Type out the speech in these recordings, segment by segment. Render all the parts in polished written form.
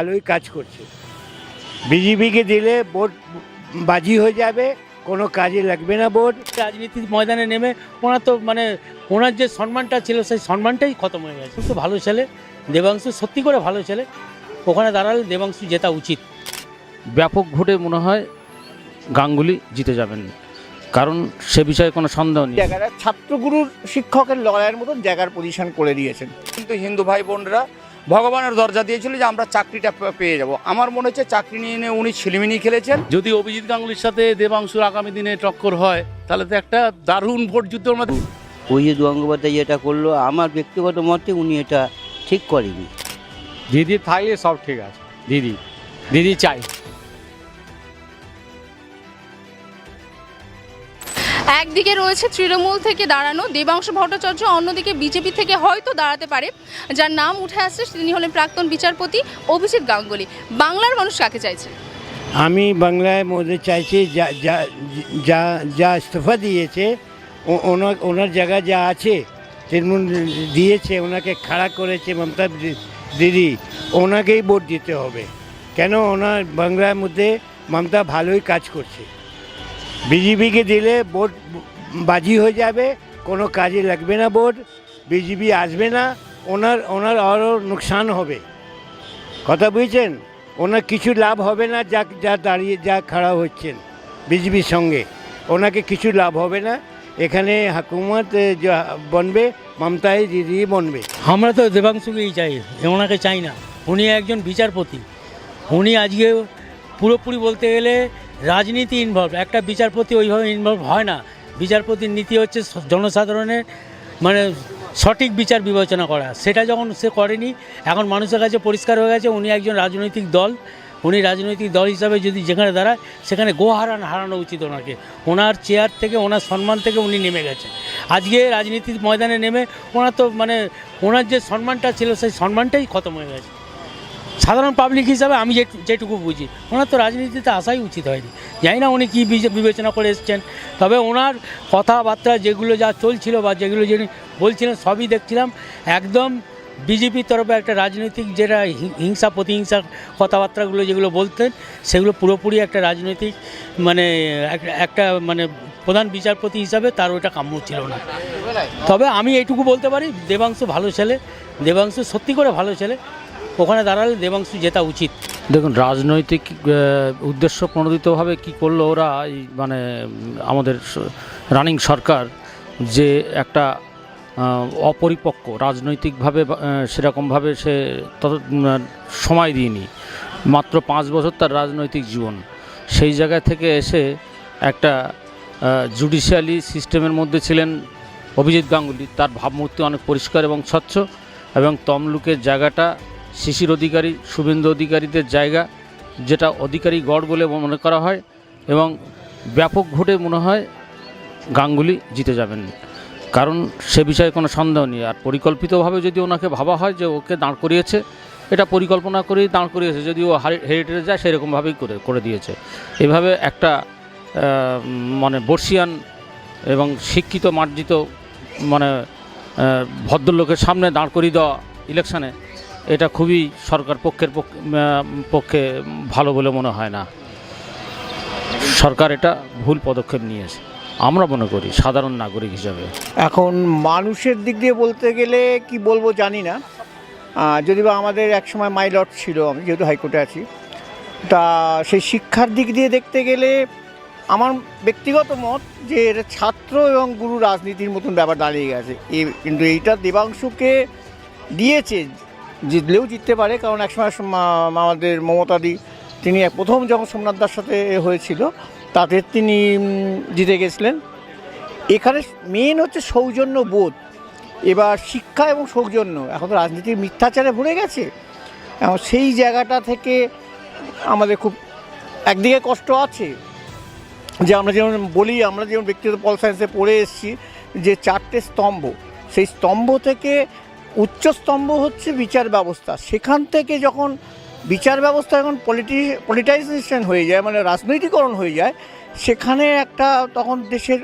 ভালোই কাজ করছে। বিজেপিকে দিলে ভোট বাজি হয়ে যাবে, কোনো কাজে লাগবে না ভোট। রাজনীতির ময়দানে নেমে ওনার তো ওনার যে সম্মানটা ছিল সেই সম্মানটাই খতম হয়ে গেছে। তো ভালো ছেলে দেবাংশু, সত্যি করে ভালো ছেলে, ওখানে দাঁড়ালে দেবাংশু জেতা উচিত। ব্যাপক ভোটে মনে হয় গাঙ্গুলি জিতে যাবেন, কারণ সে বিষয়ে কোনো সন্দেহ নেই। জায়গাটা ছাত্রগুরুর শিক্ষকের লড়াইয়ের মতন জায়গার পজিশন করে দিয়েছেন। কিন্তু হিন্দু ভাই বোনরা ভগবানের দরজা দিয়েছিল যে আমরা চাকরিটা পেয়ে যাব। আমার মনে হচ্ছে চাকরি নিয়ে নিয়ে উনি ছিলিমিনি খেলেছেন। যদি অভিজিৎ গাঙ্গুলির সাথে দেবাংশুর আগামী দিনে টক্কর হয় তাহলে তো একটা দারুণ ভোট যুদ্ধ আমরা। অভিজিৎ গঙ্গোপাধ্যায় যেটা করলো, আমার ব্যক্তিগত মতে উনি এটা ঠিক করেনি। দিদি থাকলে সব ঠিক আছে। দিদি চাই। একদিকে রয়েছে তৃণমূল থেকে দাঁড়ানো দেবাংশু ভট্টাচার্য, অন্যদিকে বিজেপি থেকে হয়তো দাঁড়াতে পারে যার নাম উঠে আসছে, তিনি হলেন প্রাক্তন বিচারপতি অভিজিৎ গাঙ্গুলি। বাংলার মানুষ কাকে চাইছে? আমি বাংলায় মধ্যে চাইছি যা যা যা যা ইস্তফা দিয়েছে ওনার জায়গা যা আছে তৃণমূল দিয়েছে, ওনাকে খাড়া করেছে মমতা দিদি, ওনাকেই ভোট দিতে হবে। কেন ওনার বাংলার মধ্যে মমতা ভালোই কাজ করছে। বিজেপিকে দিলে ভোট বাজি হয়ে যাবে, কোনো কাজে লাগবে না ভোট, বিজেপি আসবে না, ওনার আরও নুকসান হবে। কথা বুঝছেন? ওনার কিছু লাভ হবে না, যা দাঁড়িয়ে যা খাড়া হচ্ছেন বিজেপির সঙ্গে, ওনাকে কিছু লাভ হবে না। এখানে হুকুমত বনবে মমতাই দিদি বনবে। আমরা তো দেবাংশুকেই চাই, ওনাকে চাই না। উনি একজন বিচারপতি, উনি আজকে পুরোপুরি বলতে গেলে রাজনীতি ইনভলভ। একটা বিচারপতি ওইভাবে ইনভলভ হয় না। বিচারপতির নীতি হচ্ছে জনসাধারণের সঠিক বিচার বিবেচনা করা, সেটা যখন সে করেনি, এখন মানুষের কাছে পরিষ্কার হয়ে গেছে উনি একজন রাজনৈতিক দল। উনি রাজনৈতিক দল হিসাবে যদি যেখানে দাঁড়ায় সেখানে হারানো উচিত ওনাকে। ওনার চেয়ার থেকে, ওনার সম্মান থেকে উনি নেমে গেছে। আজকে রাজনীতির ময়দানে নেমে ওনার তো ওনার যে সম্মানটা ছিল সেই সম্মানটাই খতম হয়ে গেছে। সাধারণ পাবলিক হিসাবে আমি যেটুকু বুঝি, ওনার তো রাজনীতিতে আসাই উচিত হয়নি। জানি না উনি কী বিবেচনা করে এসছেন, তবে ওনার কথাবার্তা যেগুলো যা চলছিল বা যেগুলো যিনি বলছিলেন সবই দেখছিলাম একদম বিজেপির তরফে একটা রাজনৈতিক যেটা হিংসা প্রতিহিংসা কথাবার্তাগুলো যেগুলো বলতেন, সেগুলো পুরোপুরি একটা রাজনৈতিক একটা প্রধান বিচারপতি হিসাবে তার ওইটা কাম্য ছিল না। তবে আমি এইটুকু বলতে পারি দেবাংশু ভালো ছেলে, দেবাংশু সত্যি করে ভালো ছেলে, ওখানে দাঁড়ালে দেবাংশু জেতা উচিত। দেখুন, রাজনৈতিক উদ্দেশ্য প্রণোদিতভাবে কি করলো ওরা, আমাদের রানিং সরকার যে একটা অপরিপক্ক রাজনৈতিকভাবে সেরকমভাবে সে তত সময় দিইনি, মাত্র 5 বছর তার রাজনৈতিক জীবন। সেই জায়গা থেকে এসে একটা জুডিশিয়ালি সিস্টেমের মধ্যে ছিলেন অভিজিৎ গাঙ্গুলি। তার ভাবমূর্তি অনেক পরিষ্কার এবং স্বচ্ছ, এবং তমলুকের জায়গাটা শিশির অধিকারী, শুভেন্দু অধিকারীদের জায়গা, যেটা অধিকারী গড় বলে মনে করা হয়, এবং ব্যাপক ভোটে মনে হয় গাঙ্গুলি জিতে যাবেন, কারণ সে বিষয়ে কোনো সন্দেহ নেই। আর পরিকল্পিতভাবে যদি ওনাকে ভাবা হয় যে ওকে দাঁড় করিয়েছে, এটা পরিকল্পনা করেই দাঁড় করিয়েছে। যদি ও হেরিটেজে যায় সেরকমভাবেই করে দিয়েছে। এভাবে একটা বর্ষিয়ান এবং শিক্ষিত মার্জিত ভদ্রলোকের সামনে দাঁড় করিয়ে দেওয়া ইলেকশানে, এটা খুবই সরকার পক্ষে ভালো বলে মনে হয় না। সরকার এটা ভুল পদক্ষেপ নিয়েছে আমরা মনে করি সাধারণ নাগরিক হিসাবে। এখন মানুষের দিক দিয়ে বলতে গেলে কি বলবো জানি না, যদি বা আমাদের একসময় মাইলট ছিল, আমি যেহেতু হাইকোর্টে আছি, তা সেই শিক্ষার দিক দিয়ে দেখতে গেলে আমার ব্যক্তিগত মত যে এটা ছাত্র এবং গুরু রাজনীতির মতন ব্যাপার দাঁড়িয়ে গেছে। কিন্তু এইটা দেবাংশুকে দিয়েছে, জিতলেও জিততে পারে, কারণ একসময় আমাদের মমতাদি তিনি প্রথম যখন সোমনাথদার সাথে হয়েছিল তাতে তিনি জিতে গেছিলেন। এখানে মেন হচ্ছে সৌজন্য বোধ। এবার শিক্ষা এবং সৌজন্য এখন তো রাজনীতির মিথ্যাচারে ভরে গেছে। এখন সেই জায়গাটা থেকে আমাদের খুব একদিকে কষ্ট আছে যে আমরা যেমন বলি, আমরা যেমন ব্যক্তিগত পল সায়েন্সে পড়ে এসেছি যে 4টে স্তম্ভ, সেই স্তম্ভ থেকে উচ্চ স্তম্ভ হচ্ছে বিচার ব্যবস্থা। সেখান থেকে যখন বিচার ব্যবস্থা যখন পলিটাইজেশন হয়ে যায়, রাজনৈতিকরণ হয়ে যায়, সেখানে একটা তখন দেশের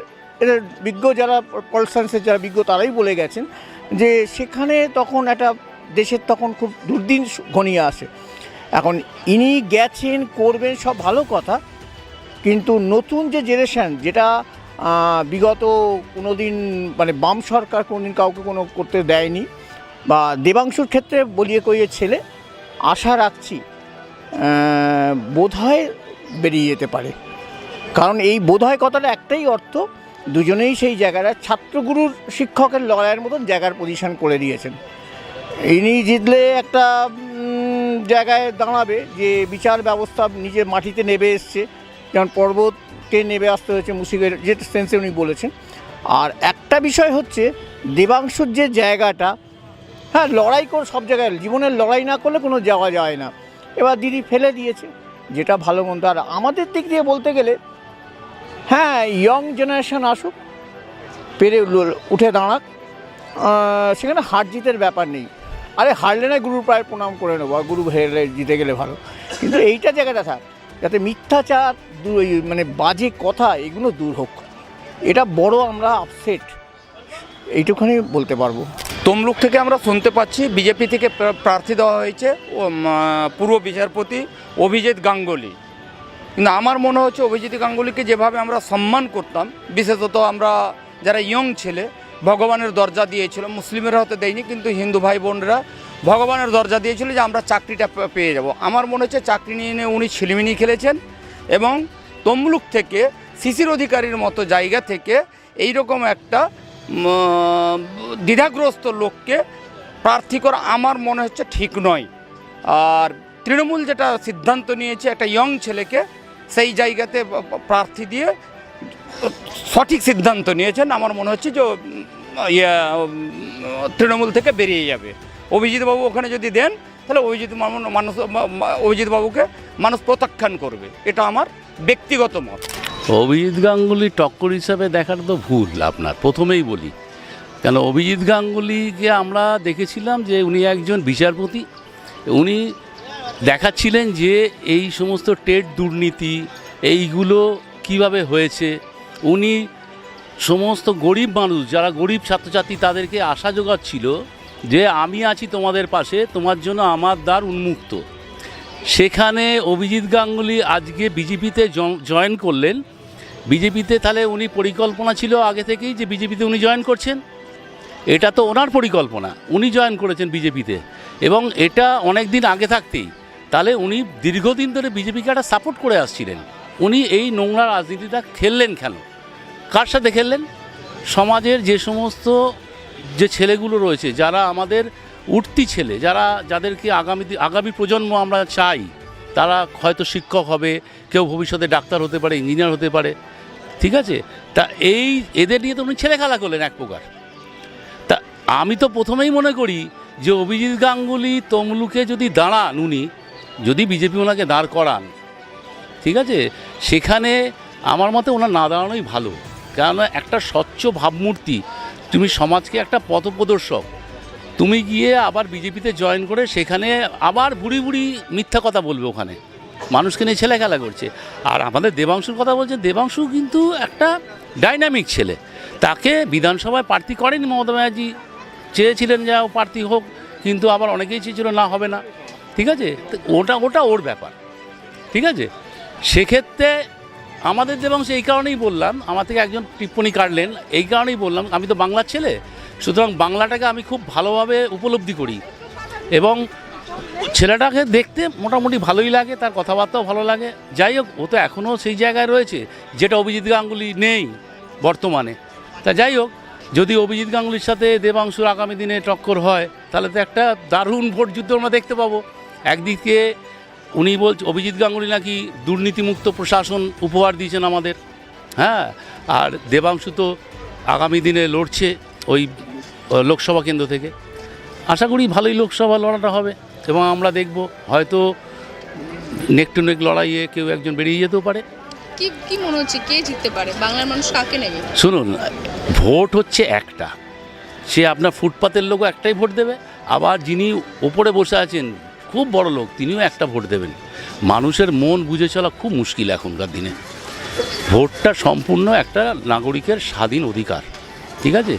বিজ্ঞ যারা পল সায়েন্সের যারা বিজ্ঞ তারাই বলে গেছেন যে সেখানে তখন একটা দেশের তখন খুব দুর্দিন ঘনিয়ে আসে। এখন ইনি গেছেন, করবেন, সব ভালো কথা, কিন্তু নতুন যে জেনারেশান, যেটা বিগত কোনো দিন মানে বাম সরকার কোনোদিন কাউকে কোনো করতে দেয়নি, বা দেবাংশুর ক্ষেত্রে বলিয়ে কইয়ে ছেলে, আশা রাখছি বোধহয় বেরিয়ে যেতে পারে। কারণ এই বোধহয় কথাটা একটাই অর্থ, দুজনেই সেই জায়গাটা ছাত্রগুরুর শিক্ষকের লড়াইয়ের মতন জায়গার পজিশন করে দিয়েছেন। ইনি জিতলে একটা জায়গায় দাঁড়াবে যে বিচার ব্যবস্থা নিজের মাটিতে নেবে এসছে, যেমন পর্বতকে নেবে আসতে হয়েছে মুশিকের যে সেন্সে উনি বলেছেন। আর একটা বিষয় হচ্ছে দেবাংশুর যে জায়গাটা, হ্যাঁ লড়াই করে সব জায়গায়, জীবনের লড়াই না করলে কোনো যাওয়া যায় না। এবার দিদি ফেলে দিয়েছে, যেটা ভালো মন্দ। আর আমাদের দিক দিয়ে বলতে গেলে হ্যাঁ ইয়ং জেনারেশন আসুক, পেরে উঠে দাঁড়াক, সেখানে হার জিতের ব্যাপার নেই। আরে হারলে না গুরুর পায়ে প্রণাম করে নেবো, আর গুরু হেরলে জিতে গেলে ভালো, কিন্তু এইটা জায়গাটা থাক যাতে মিথ্যাচার মানে বাজে কথা এগুলো দূর হোক। এটা বড় আমরা আপসেট, এইটুখানি বলতে পারবো। তমলুক থেকে আমরা শুনতে পাচ্ছি বিজেপি থেকে প্রার্থী দেওয়া হয়েছে পূর্ব বিচারপতি অভিজিৎ গাঙ্গুলি। কিন্তু আমার মনে হচ্ছে অভিজিৎ গাঙ্গুলিকে যেভাবে আমরা সম্মান করতাম, বিশেষত আমরা যারা ইয়ং ছেলে, ভগবানের দরজা দিয়েছিল, মুসলিমেরা হতে দেয়নি কিন্তু হিন্দু ভাই বোনরা ভগবানের দরজা দিয়েছিল যে আমরা চাকরিটা পেয়ে যাব। আমার মনে হচ্ছে চাকরি নিয়ে উনি ছিলিমিনি খেলেছেন, এবং তমলুক থেকে শিশির অধিকারীর মতো জায়গা থেকে এইরকম একটা দ্বিধাগ্রস্ত লোককে প্রার্থী করা আমার মনে হচ্ছে ঠিক নয়। আর তৃণমূল যেটা সিদ্ধান্ত নিয়েছে একটা ইয়ং ছেলেকে সেই জায়গাতে প্রার্থী দিয়ে সঠিক সিদ্ধান্ত নিয়েছেন। আমার মনে হচ্ছে যে তৃণমূল থেকে বেরিয়ে যাবে। অভিজিৎবাবু ওখানে যদি দেন তাহলে অভিজিৎ বাবুকে মানুষ প্রত্যাখ্যান করবে, এটা আমার ব্যক্তিগত মত। অভিজিৎ গাঙ্গুলি টক্কর হিসাবে দেখাটা তো ভুল আপনার, প্রথমেই বলি। কেন অভিজিৎ গাঙ্গুলিকে আমরা দেখেছিলাম যে উনি একজন বিচারপতি, উনি দেখাচ্ছিলেন যে এই সমস্ত টেট দুর্নীতি এইগুলো কিভাবে হয়েছে। উনি সমস্ত গরিব মানুষ, যারা গরিব ছাত্রছাত্রী, তাদেরকে আশা জোগাচ্ছিল যে আমি আছি তোমাদের পাশে, তোমার জন্য আমার দ্বার উন্মুক্ত। সেখানে অভিজিৎ গাঙ্গুলি আজকে বিজেপিতে জয়েন করলেন। বিজেপিতে তাহলে উনি পরিকল্পনা ছিল আগে থেকেই যে বিজেপিতে উনি জয়েন করছেন, এটা তো ওনার পরিকল্পনা, উনি জয়েন করেছেন বিজেপিতে, এবং এটা অনেক দিন আগে থাকতেই। তাহলে উনি দীর্ঘদিন ধরে বিজেপিকে একটা সাপোর্ট করে আসছিলেন। উনি এই নোংরা রাজনীতিটা খেললেন কেন? কার সাথে খেললেন? সমাজের যে সমস্ত যে ছেলেগুলো রয়েছে, যারা আমাদের উঠতি ছেলে, যাদেরকে আগামী প্রজন্ম আমরা চাই, তারা হয়তো শিক্ষক হবে, কেউ ভবিষ্যতে ডাক্তার হতে পারে, ইঞ্জিনিয়ার হতে পারে, ঠিক আছে? তা এদের নিয়ে তো উনি ছেলে খেলা করলেন এক প্রকার। তা আমি তো প্রথমেই মনে করি যে অভিজিৎ গাঙ্গুলি তমলুকে যদি দাঁড়ান, উনি যদি বিজেপি ওনাকে দাঁড় করান, ঠিক আছে, সেখানে আমার মতে ওনার না দাঁড়ানোই ভালো। কেননা একটা স্বচ্ছ ভাবমূর্তি, তুমি সমাজকে একটা পথপ্রদর্শক, তুমি গিয়ে আবার বিজেপিতে জয়েন করে সেখানে আবার বুড়ি বুড়ি মিথ্যা কথা বলবে, ওখানে মানুষকে নিয়ে ছেলে খেলা করছে। আর আমাদের দেবাংশুর কথা বলছে, দেবাংশু কিন্তু একটা ডাইনামিক ছেলে, তাকে বিধানসভায় প্রার্থী করেনি মমতা ব্যানার্জি, চেয়েছিলেন যে ও প্রার্থী হোক, কিন্তু আবার অনেকেই চেয়েছিল না, হবে না, ঠিক আছে, ওটা ওর ব্যাপার, ঠিক আছে। সেক্ষেত্রে আমাদের দেবাংশু, এই কারণেই বললাম, আমার থেকে একজন টিপ্পণী কাটলেন, এই কারণেই বললাম, আমি তো বাংলার ছেলে, সুতরাং বাংলাটাকে আমি খুব ভালোভাবে উপলব্ধি করি, এবং ছেলেটাকে দেখতে মোটামুটি ভালোই লাগে, তার কথাবার্তাও ভালো লাগে। যাই হোক, ও তো এখনও সেই জায়গায় রয়েছে যেটা অভিজিৎ গাঙ্গুলি নেই বর্তমানে। তা যাই হোক, যদি অভিজিৎ গাঙ্গুলির সাথে দেবাংশুর আগামী দিনে টক্কর হয়, তাহলে তো একটা দারুণ ভোট যুদ্ধ আমরা দেখতে পাবো। একদিকে উনি বলছে, অভিজিৎ গাঙ্গুলি নাকি দুর্নীতিমুক্ত প্রশাসন উপহার দিয়েছেন আমাদের, হ্যাঁ, আর দেবাংশু তো আগামী দিনে লড়ছে ওই লোকসভা কেন্দ্র থেকে। আশা করি ভালোই লোকসভা লড়াটা হবে, এবং আমরা দেখব হয়তো নেক টু নেক লড়াইয়ে কেউ একজন বেরিয়ে যেতেও পারে। কি মনে হচ্ছে কে জিততে পারে? বাংলার মানুষ কাকে নেবে? শুনুন, ভোট হচ্ছে একটা, সে আপনার ফুটপাতের লোকও একটাই ভোট দেবে, আবার যিনি ওপরে বসে আছেন খুব বড় লোক, তিনিও একটা ভোট দেবেন। মানুষের মন বুঝে চলা খুব মুশকিল এখনকার দিনে। ভোটটা সম্পূর্ণ একটা নাগরিকের স্বাধীন অধিকার, ঠিক আছে,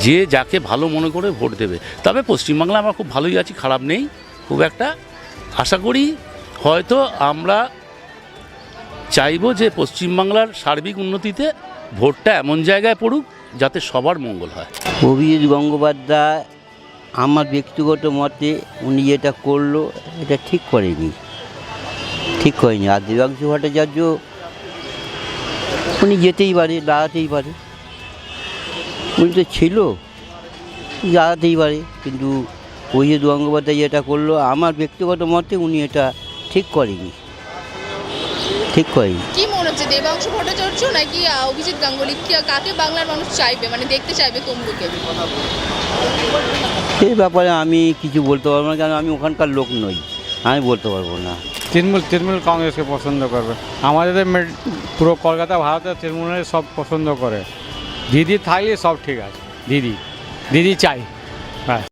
যে যাকে ভালো মনে করে ভোট দেবে। তবে পশ্চিমবাংলায় আমরা খুব ভালোই আছি, খারাপ নেই খুব একটা। আশা করি হয়তো আমরা চাইবো যে পশ্চিমবাংলার সার্বিক উন্নতিতে ভোটটা এমন জায়গায় পড়ুক যাতে সবার মঙ্গল হয়। অভিজিৎ গঙ্গোপাধ্যায় আমার ব্যক্তিগত মতে উনি যেটা করলো এটা ঠিক করেনি, ঠিক করেনি। আর দেবাংশু ভট্টাচার্য উনি যেতেই পারে, দাঁড়াতেই পারে, উনি তো ছিল, দাঁড়াতেই পারে। কিন্তু অভিজিৎ গঙ্গোপাধ্যায় যেটা করলো আমার ব্যক্তিগত মতে উনি এটা ঠিক করেনি, ঠিক করেনি। কি মনে হচ্ছে দেবাংশু ভট্টাচার্য নাকি অভিজিৎ গাঙ্গুলি, কাকে বাংলার মানুষ চাইবে, মানে দেখতে চাইবে কোন লোকে? সেই ব্যাপারে আমি কিছু বলতে পারবো না, কারণ আমি ওখানকার লোক নই, আমি বলতে পারবো না। তৃণমূল কংগ্রেসকে পছন্দ করবে। আমাদের পুরো কলকাতা ভারতের তৃণমূলের সব পছন্দ করে। দিদি থাকলে সব ঠিক আছে, দিদি চাই। হ্যাঁ।